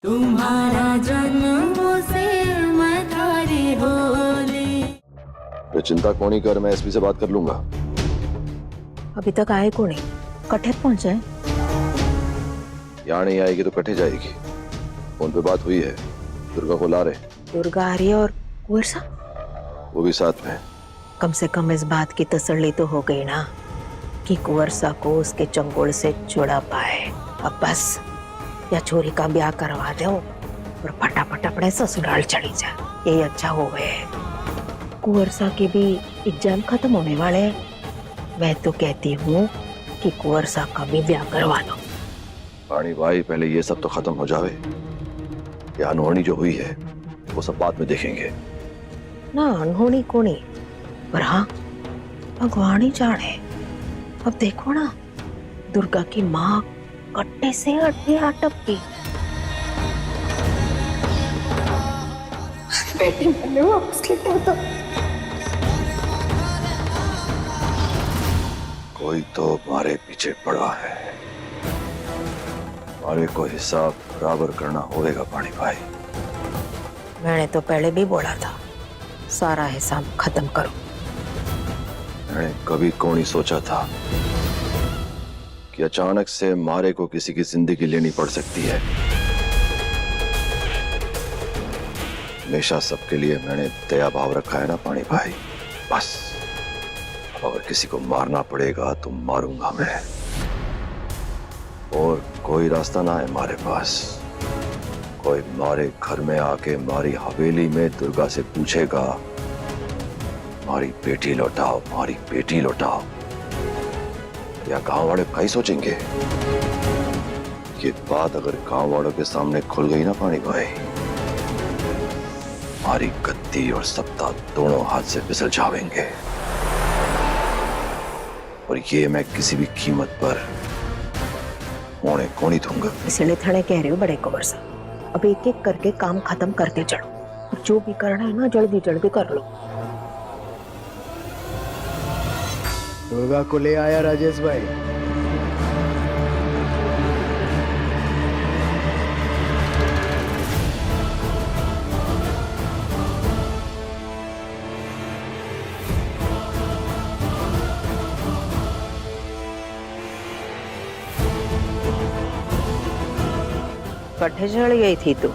तुम्हारा जन्मों से मैं थारी होली। तो चिंता कौन ही कर, मैं एसपी से बात कर लूंगा। अभी तक आए को नहीं, कठे पहुंचे। यहाँ नहीं आएगी तो कटे जाएगी। फोन पे बात हुई है, दुर्गा को ला रहे। दुर्गा आ रही है और कुंवर वो भी साथ में। कम से कम इस बात की तसल्ली तो हो गई ना कि कुंवर को उसके चंगुल से छुड़ा पाए। अब बस या छोरी का ब्याह करवा दो और फटाफट अपने ससुराल चली जा, यही अच्छा हो गए। कुंवर के भी एग्जाम खत्म होने वाले हैं। मैं तो कहती हूँ कि कुंवर का भी ब्याह करवा दो। पानी भाई, पहले ये सब तो खत्म हो जावे। ये अनहोनी जो हुई है वो सब बाद में देखेंगे। ना अनहोनी कोनी, पर हाँ भगवान ही जाने। अब देखो ना, दुर्गा की माँ कट्टे से अड्डे अटक गई। बेटी मैंने वापस लेटा था। कोई तो हमारे पीछे पड़ा है, हमारे को हिसाब बराबर करना होगा पानी भाई। मैंने तो पहले भी बोला था, सारा हिसाब खत्म करो। मैंने कभी कौन ही सोचा था कि अचानक से मारे को किसी की जिंदगी लेनी पड़ सकती है। हमेशा सबके लिए मैंने दया भाव रखा है ना पानी भाई। बस अगर किसी को मारना पड़ेगा तो मारूंगा मैं, और कोई रास्ता ना है हमारे पास। कोई मारे घर में आके हमारी हवेली में दुर्गा से पूछेगा हमारी बेटी लौटाओ, हमारी बेटी लौटाओ, या गांव वाले कई सोचेंगे। ये बात अगर गांव वालों के सामने खुल गई ना पानी भाई, हमारी गद्दी और सत्ता दोनों हाथ से फिसल जाएंगे। और ये मैं किसी भी कीमत पर होने को नहीं दूंगा। इसलिए थड़े कह रहे हो बड़े कुंवर साहब, अब एक एक करके काम खत्म करते चलो, और जो भी करना है ना जल्दी जल्दी कर लो। दुर्गा को ले आया राजेश भाई। कट्ठे चढ़ गई थी तू।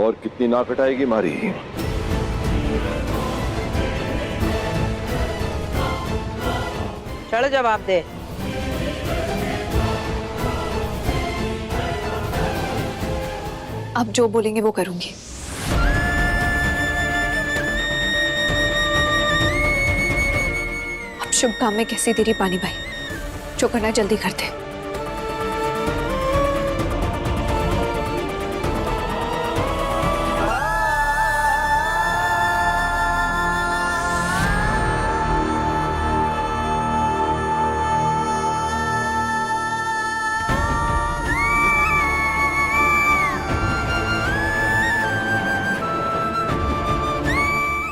और कितनी ना कटाएगी हमारी। चल जवाब दे। आप जो बोलेंगे वो करूंगी। अब शुभ काम में कैसी देरी पानी भाई, जो करना जल्दी करते।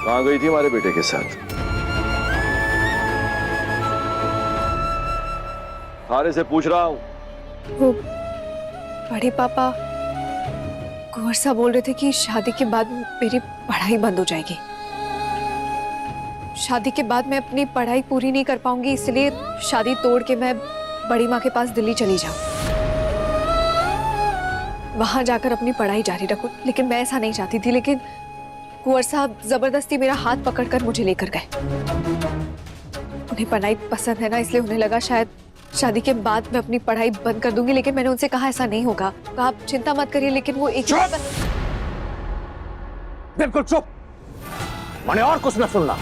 कहाँ गई थी हमारे बेटे के साथ? थारे से पूछ रहा हूँ। वो बड़े पापा कुंवर साहब बोल रहे थे कि शादी के बाद मेरी पढ़ाई बंद हो जाएगी। शादी के बाद मैं अपनी पढ़ाई पूरी नहीं कर पाऊंगी, इसलिए शादी तोड़ के मैं बड़ी माँ के पास दिल्ली चली जाऊं, वहां जाकर अपनी पढ़ाई जारी रखूं। लेकिन मैं ऐसा नहीं चाहती थी, लेकिन कुंवर साहब जबरदस्ती मेरा हाथ पकड़कर मुझे लेकर गए। उन्हें पढ़ाई पसंद है ना, इसलिए उन्हें लगा शायद शादी के बाद मैं अपनी पढ़ाई बंद कर दूंगी। लेकिन मैंने उनसे कहा ऐसा नहीं होगा, कहा आप चिंता मत करिए। लेकिन वो एक बिल्कुल चुप, मैंने और कुछ न सुनना।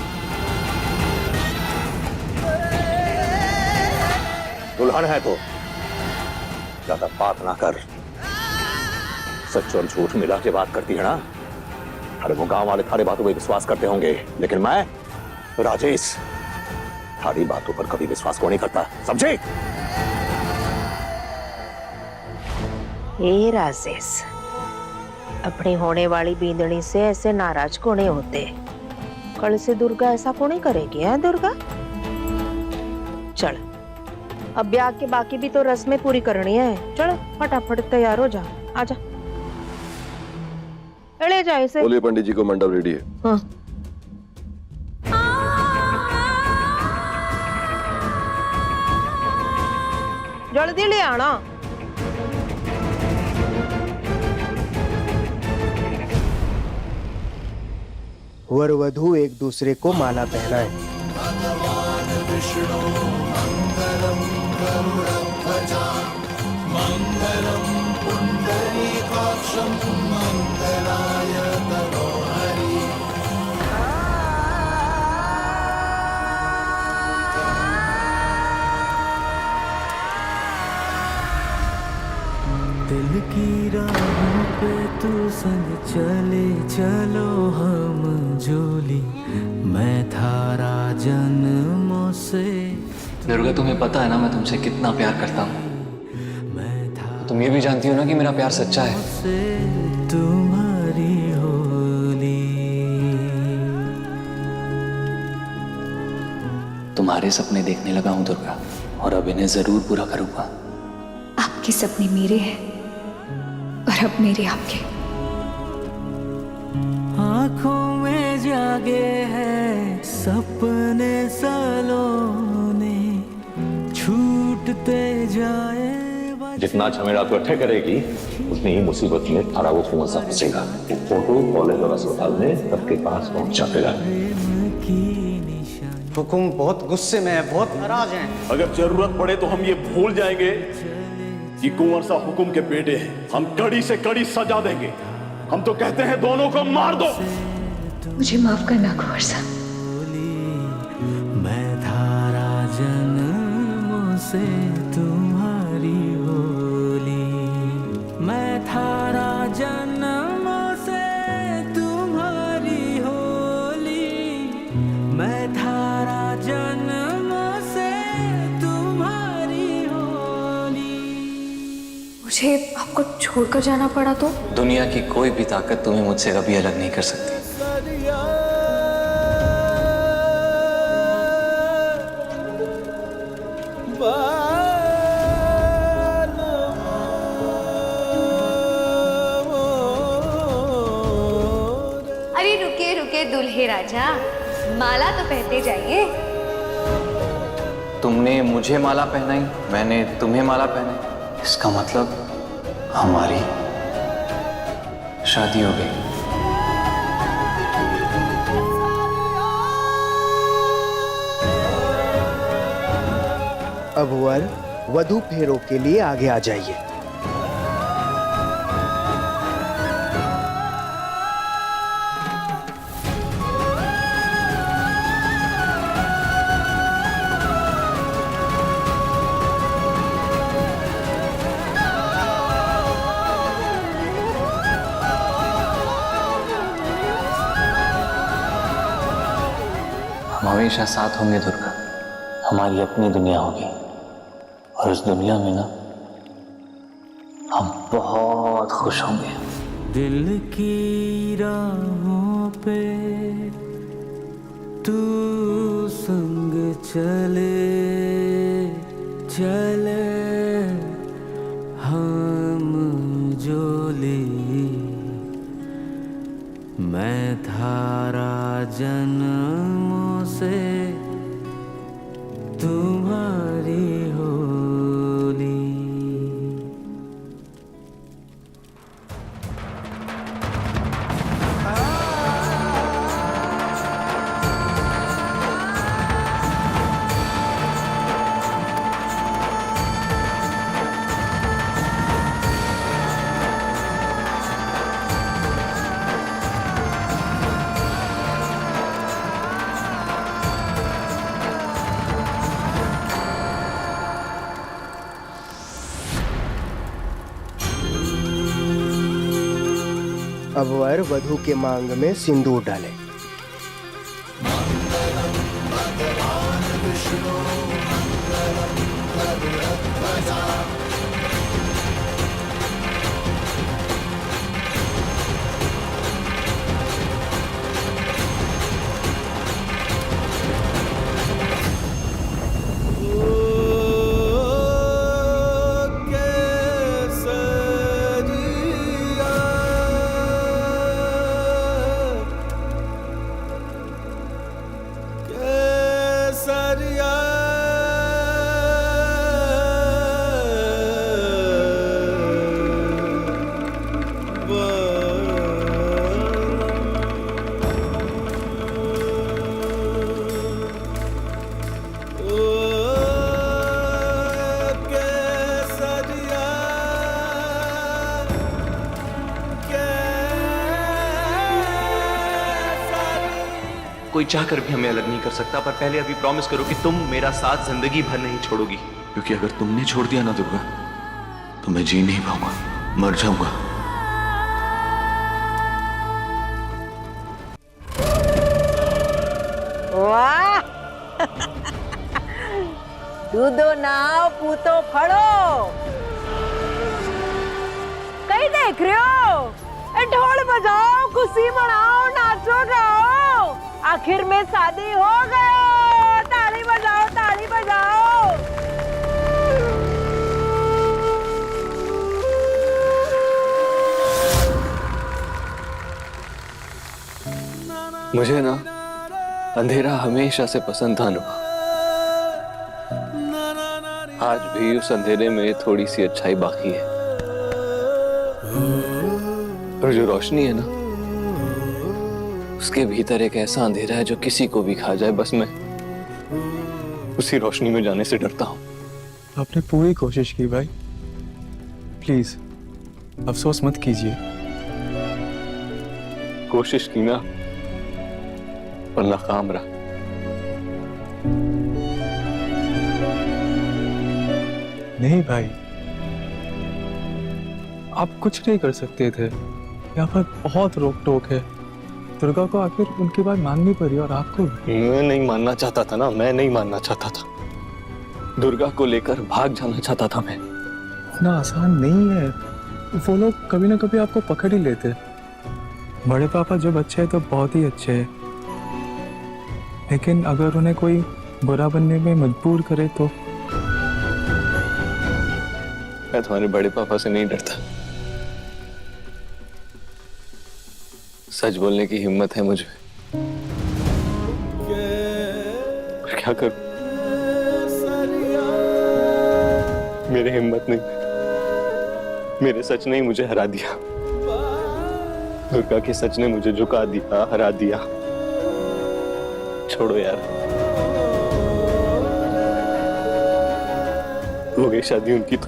दुल्हन है तो ज्यादा बात ना कर, सच और झूठ मिला के बात करती है ना। अरे वो गांव वाले थारी बातों पर विश्वास करते होंगे, लेकिन मैं राजेश थारी बातों पर कभी विश्वास को नहीं करता, समझे? ये राजेश, अपनी होने वाली बींदनी से ऐसे नाराज को नहीं होते। कल से दुर्गा ऐसा को नहीं करेगी है दुर्गा। चल अब ब्याह के बाकी भी तो रस्में पूरी करनी है। चलो फटाफट तैयार हो जा, आजा। ले जा इसे। बोलिए पंडित जी को मंडप रेडी है। हाँ। जल्दी ले आना। वर वधू एक दूसरे को माला पहनाए। दिल की राहों पे तू संग चले चलो हम जोली, मैं थारा जन्मों से। दुर्गा, तुम्हें पता है ना मैं तुमसे कितना प्यार करता हूँ। तुम ये भी जानती हो ना कि मेरा प्यार सच्चा है। तुम्हारी होली, तुम्हारे सपने देखने लगा हूँ दुर्गा, और अब इन्हें जरूर पूरा करूंगा। आपके सपने मेरे हैं और अब मेरे आपके। आंखों में जागे हैं सपने सलोने, छूटते जाए। जितना झमेला तू इकट्ठे करेगी उतनी ही मुसीबत में थारा वो कुंवर सा फंसेगा। वो फोटो कॉलेज और अस्पताल में सबके पास पहुंचा देगा। हुकुम बहुत गुस्से में है, बहुत नाराज हैं। अगर जरूरत पड़े तो हम ये भूल जाएंगे कि कुंवर सा हुकुम के बेटे हैं। हम कड़ी से कड़ी सजा देंगे। हम तो कहते हैं दोनों को मार दो। मुझे माफ करना कुंवर सा। मैं थारा जन्मों से तुम्हारी होली, मैं थारा जन्मों से तुम्हारी होली, मैं थारा जन्मों से तुम्हारी होली। मुझे आपको छोड़कर जाना पड़ा तो? दुनिया की कोई भी ताकत तुम्हें मुझसे कभी अलग नहीं कर सकती। अरे रुके रुके दुल्हे राजा, माला तो पहनते जाइए। तुमने मुझे माला पहनाई, मैंने तुम्हें माला पहनाई। इसका मतलब हमारी शादी हो गई। अब वर वधू फेरों के लिए आगे आ जाइए। हम हमेशा साथ होंगे दुर्गा। हमारी अपनी दुनिया होगी, और उस दुनिया में ना हम बहुत खुश होंगे। दिल की राहों पे तू संग चले चले हम जोली, मैं थारा जन्मों से तुम्हारी होली। अब वर वधू के मांग में सिंदूर डाले। कोई चाहकर भी हमें अलग नहीं कर सकता, पर पहले अभी प्रॉमिस करो कि तुम मेरा साथ जिंदगी भर नहीं छोड़ोगी। क्योंकि अगर तुमने छोड़ दिया ना दुर्गा, तो मैं जी नहीं पाऊंगा, मर जाऊंगा। वाह दूधो नाव पूतो फड़ो, कहीं देख रहे हो? ढोल बजाओ, खुशी मनाओ, नाचो गाओ, आखिर में शादी हो गई। ताली बजाओ, ताली बजाओ। मुझे ना अंधेरा हमेशा से पसंद था नुआ। आज भी उस अंधेरे में थोड़ी सी अच्छाई बाकी है, और जो रोशनी है ना, उसके भीतर एक ऐसा अंधेरा है जो किसी को भी खा जाए। बस मैं उसी रोशनी में जाने से डरता हूँ। आपने पूरी कोशिश की भाई, प्लीज अफसोस मत कीजिए। कोशिश की ना, पर नाकाम रहा। नहीं भाई, आप कुछ नहीं कर सकते थे। यहाँ पर बहुत रोक टोक है। दुर्गा को आखिर उनकी बात माननी पड़ी, और आपको मैं नहीं मानना चाहता था ना, मैं नहीं मानना चाहता था। दुर्गा को लेकर भाग जाना चाहता था मैं। इतना आसान नहीं है। वो लोग कभी ना कभी आपको पकड़ ही लेते। बड़े पापा जब अच्छे हैं तो बहुत ही अच्छे हैं, लेकिन अगर उन्हें कोई बुरा बनने में मजबूर करे तो। मैं तुम्हारे बड़े पापा से नहीं डरता। सच बोलने की हिम्मत है मुझे, पर क्या करूं? मेरी हिम्मत नहीं, मेरे सच ने ही मुझे हरा दिया। दुर्गा के सच ने मुझे झुका दिया, हरा दिया। छोड़ो यार, हो गई शादी उनकी तो।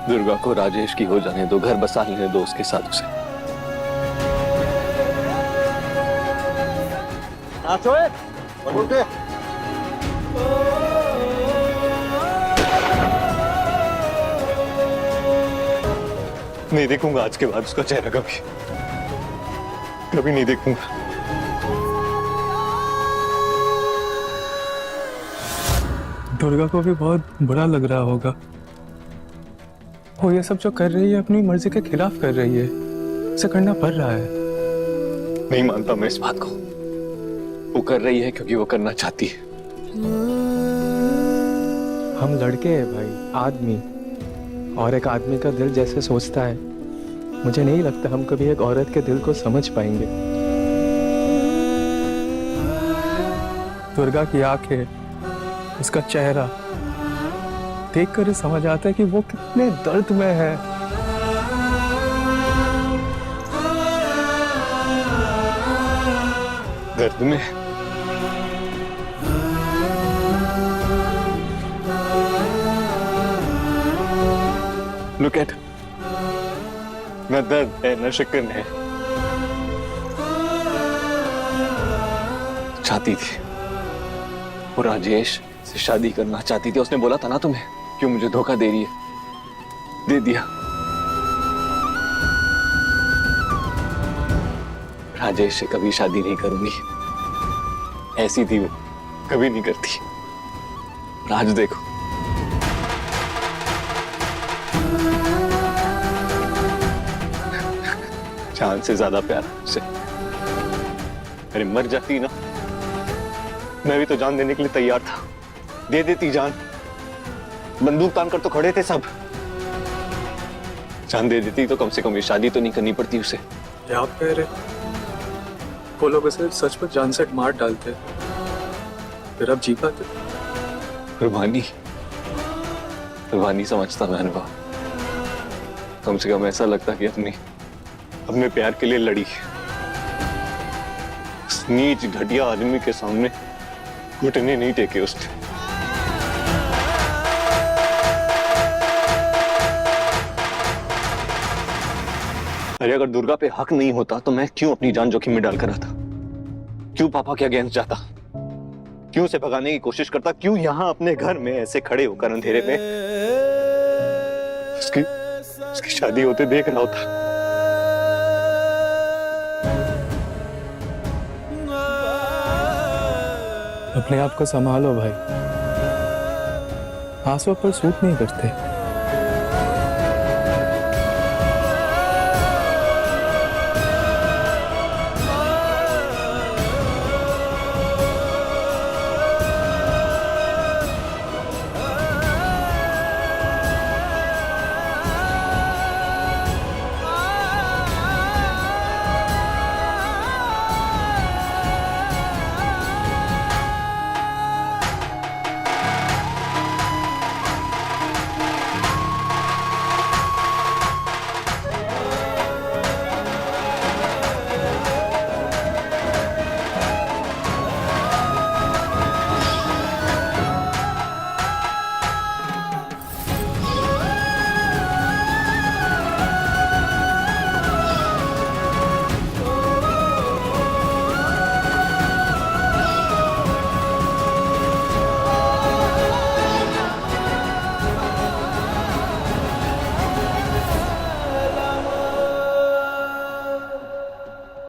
दुर्गा को राजेश की हो जाने दो, घर बसा लेने दो उसके साथ उसे। नहीं देखूंगा आज के बाद उसका चेहरा, कभी कभी नहीं देखूंगा। दुर्गा को भी बहुत बुरा लग रहा होगा। वो ये सब जो कर रही है अपनी मर्जी के खिलाफ कर रही है, उसे करना पड़ रहा है। नहीं मानता मैं इस बात को। वो कर रही है क्योंकि वो करना चाहती है। हम लड़के हैं भाई, आदमी, और एक आदमी का दिल जैसे सोचता है, मुझे नहीं लगता हम कभी एक औरत के दिल को समझ पाएंगे। दुर्गा की आंखें, उसका चेहरा देखकर समझ आता है कि वो कितने दर्द में है। दर्द में? Look at, न दर्द है न शिकन है। चाहती थी वो राजेश से शादी करना चाहती थी। उसने बोला था ना तुम्हें, क्यों मुझे धोखा दे रही है? दे दिया। राजेश से कभी शादी नहीं करूंगी, ऐसी थी वो, कभी नहीं करती। आज देखो, जान से ज्यादा प्यार उसे। अरे मर जाती ना, मैं भी तो जान देने के लिए तैयार था। दे देती जान, बंदूक तान कर तो खड़े थे सब। जान दे देती तो कम से कम ये शादी तो नहीं करनी पड़ती उसे। आप कह रहे वो लोग उसे सच में जान से मार डालते, फिर आप जी पाते? कुर्बानी, कुर्बानी समझता मैं अनुभव। कम से कम ऐसा लगता कि अपने प्यार के लिए लड़ी। इस नीच घटिया आदमी के सामने घुटने नहीं टेके उसने। अरे अगर दुर्गा पे हक नहीं होता तो मैं क्यों अपनी जान जोखिम में डालकर आता? क्यों पापा के अगेंस्ट जाता? क्यों उसे भगाने की कोशिश करता? क्यों यहाँ अपने घर में ऐसे खड़े होकर अंधेरे में उसकी शादी होते देख रहा होता? अपने आप को संभालो भाई, आंसू पर सूट नहीं करते।